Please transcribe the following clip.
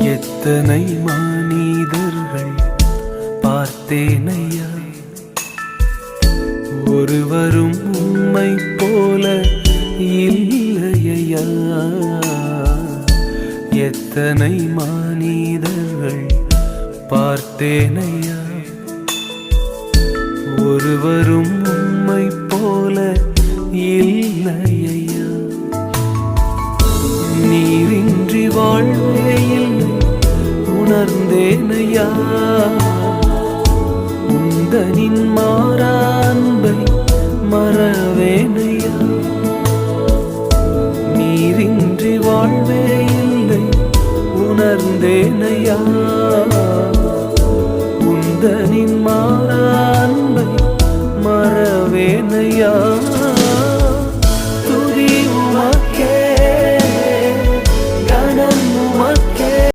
எத்தனை மனிதர்கள் பார்த்தேனையா, ஒருவரும் உம்மை போல இல்லையா. எத்தனை மனிதர்கள் பார்த்தேனையா, ஒருவரும் உம்மை போல இல்லையா. நீரின்றி வாழ்வே இல்லை உணர்ந்தேனையா, உந்தனின் மாறா அன்பை மறவேனையா. நீரின்றி வாழ்வே இல்லை உணர்ந்தேனையா, உந்தனின் மாறா அன்பை மறவேனையா.